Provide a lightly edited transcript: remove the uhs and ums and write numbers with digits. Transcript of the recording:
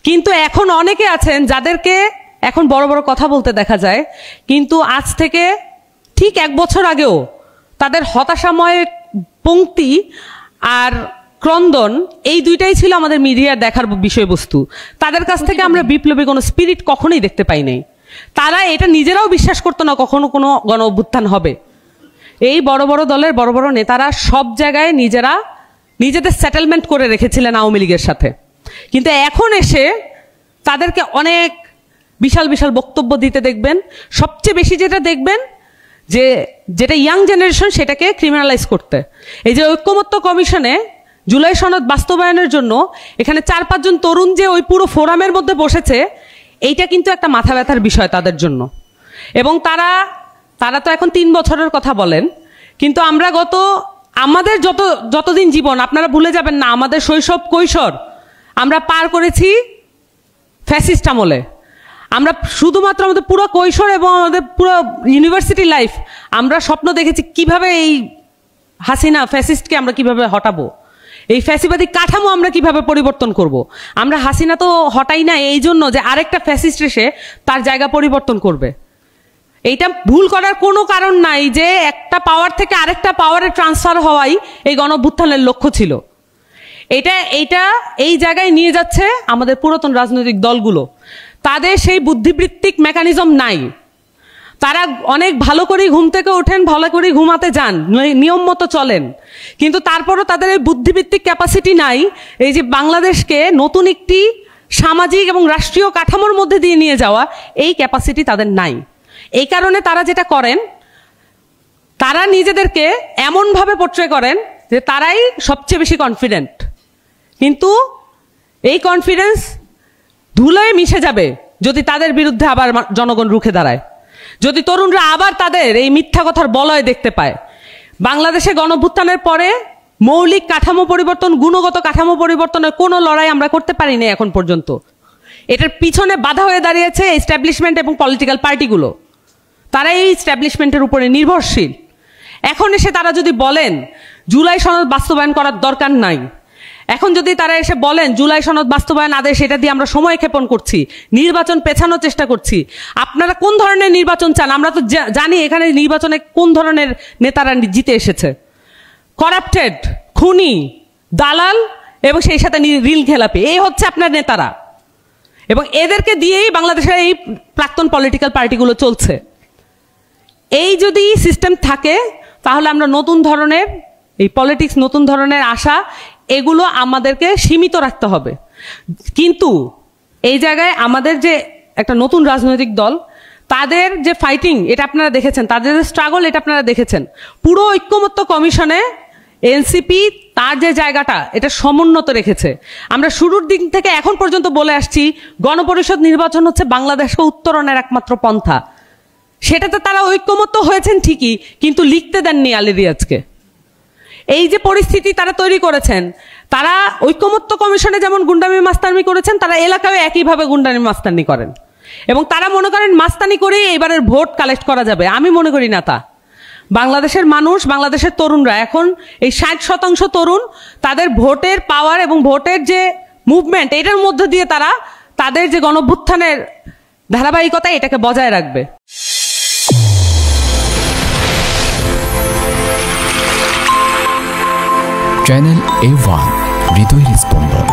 কিন্তু এখন অনেকে আছেন যাদেরকে এখন বড় বড় কথা বলতে দেখা যায়, কিন্তু আজ থেকে ঠিক 1 বছর আগেও তাদের হতাশাময় পংক্তি আর ক্রন্দন এই দুইটাই ছিল আমাদের মিডিয়ার দেখার বিষয়বস্তু। তাদের কাছ থেকে আমরা বিপ্লবী কোনো স্পিরিট কখনোই দেখতে পাই নাই। তারা এটা নিজেরাও বিশ্বাস করতো না কখনো কোনো গণ অভ্যুত্থান হবে। এই বড় বড় দলের বড় বড় নেতারা সব জায়গায় নিজেদের সেটেলমেন্ট করে রেখেছিলেন আওয়ামী লীগের সাথে, কিন্তু এখন এসে তাদেরকে অনেক বিশাল বিশাল বক্তব্য দিতে দেখবেন। সবচেয়ে বেশি যেটা দেখবেন যেটা ইয়াং জেনারেশন সেটাকে ক্রিমিনালাইজ করতে। এই যে ঐক্যমত্য কমিশনে জুলাই সনদ বাস্তবায়নের জন্য এখানে 4-5 জন তরুণ যে ওই পুরো ফোরামের মধ্যে বসেছে, এইটা কিন্তু একটা মাথা ব্যথার বিষয় তাদের জন্য। এবং তারা তো এখন 3 বছরের কথা বলেন, কিন্তু আমরা আমাদের যতদিন জীবন, আপনারা ভুলে যাবেন না আমাদের শৈশব কৈশোর আমরা পার করেছি ফ্যাসিস্ট আমলে। আমরা শুধুমাত্র আমাদের পুরো কৈশোর এবং আমাদের পুরো ইউনিভার্সিটি লাইফ আমরা স্বপ্ন দেখেছি কিভাবে এই হাসিনা ফ্যাসিস্টকে আমরা কিভাবে হটাবো, এই ফ্যাসিবাদী কাঠামো আমরা কিভাবে পরিবর্তন করব। আমরা হাসিনা তো হটাই না এই জন্য যে আরেকটা ফ্যাসিস্ট এসে তার জায়গা পরিবর্তন করবে। এইটা ভুল করার কোনো কারণ নাই যে একটা পাওয়ার থেকে আরেকটা পাওয়ারে ট্রান্সফার হওয়াই এই গণঅভ্যুত্থানের লক্ষ্য ছিল। এইটা এই জায়গায় নিয়ে যাচ্ছে আমাদের পুরাতন রাজনৈতিক দলগুলো। তাদের সেই বুদ্ধিবৃত্তিক মেকানিজম নাই। তারা অনেক ভালো করে ঘুম থেকে ওঠেন, ভালো করে ঘুমাতে যান, নিয়ম মতো চলেন, কিন্তু তারপরও তাদের এই বুদ্ধিবৃত্তিক ক্যাপাসিটি নাই এই যে বাংলাদেশকে নতুন একটি সামাজিক এবং রাষ্ট্রীয় কাঠামোর মধ্যে দিয়ে নিয়ে যাওয়া, এই ক্যাপাসিটি তাদের নাই। এই কারণে তারা যেটা করেন, তারা নিজেদেরকে এমনভাবে পোট্রে করেন যে তারাই সবচেয়ে বেশি কনফিডেন্ট, কিন্তু এই কনফিডেন্স ধুলোয় মিশে যাবে যদি তাদের বিরুদ্ধে আবার জনগণ রুখে দাঁড়ায়, যদি তরুণরা আবার তাদের এই মিথ্যা কথার বলয় দেখতে পায়। বাংলাদেশে গণঅভ্যুত্থানের পরে মৌলিক কাঠামো পরিবর্তন, গুণগত কাঠামো পরিবর্তনের কোনো লড়াই আমরা করতে পারিনি এখন পর্যন্ত। এটার পিছনে বাধা হয়ে দাঁড়িয়েছে এস্টাবলিশমেন্ট এবং পলিটিক্যাল পার্টিগুলো। তারা এই এস্টাবলিশমেন্টের উপরে নির্ভরশীল। এখন এসে তারা যদি বলেন জুলাই সনদ বাস্তবায়ন করার দরকার নাই, এখন যদি তারা এসে বলেন জুলাই সনদ বাস্তবায়ন আদেশ এটা দিয়ে আমরা সময় ক্ষেপণ করছি, নির্বাচন পেছানোর চেষ্টা করছি, আপনারা কোন ধরনের নির্বাচন চান? আমরা তো জানি এখানে নির্বাচনে কোন ধরনের নেতারা জিতে এসেছে, করাপ্টেড, খুনি, দালাল এবং সেই সাথে রিল খেলাপি, এই হচ্ছে আপনার নেতারা। এবং এদেরকে দিয়েই বাংলাদেশের এই প্রাক্তন পলিটিক্যাল পার্টিগুলো চলছে। এই যদি সিস্টেম থাকে তাহলে আমরা নতুন ধরনের এই পলিটিক্স, নতুন ধরনের আশা, এগুলো আমাদেরকে সীমিত রাখতে হবে। কিন্তু এই জায়গায় আমাদের যে একটা নতুন রাজনৈতিক দল, তাদের যে ফাইটিং এটা আপনারা দেখেছেন, তাদের যে স্ট্রাগল এটা আপনারা দেখেছেন। পুরো ঐক্যমত্য কমিশনে এনসিপি তার যে জায়গাটা এটা সমুন্নত রেখেছে। আমরা শুরুর দিন থেকে এখন পর্যন্ত বলে আসছি গণপরিষদ নির্বাচন হচ্ছে বাংলাদেশকে উত্তরণের একমাত্র পন্থা। সেটাতে তারা ঐক্যমত্য হয়েছেন ঠিকই, কিন্তু লিখতে দেননি আলী রিয়াজকে। এই যে পরিস্থিতি তারা তৈরি করেছেন, তারা ঐক্যমত্য কমিশনে যেমন গুন্ডামি মাস্তানি করেছেন, তারা এলাকায় একইভাবে গুন্ডামি মাস্তানি করেন এবং তারা মনে করেন মাস্তানি করেই এবারের ভোট কালেক্ট করা যাবে। আমি মনে করি না তা। বাংলাদেশের মানুষ, বাংলাদেশের তরুণরা এখন এই 60% তরুণ তাদের ভোটের পাওয়ার এবং ভোটের যে মুভমেন্ট এটার মধ্যে দিয়ে তারা তাদের যে গণঅভ্যুত্থানের ধারাবাহিকতা এটাকে বজায় রাখবে। চ্যানেল A1 হৃদয়ের স্পন্দন।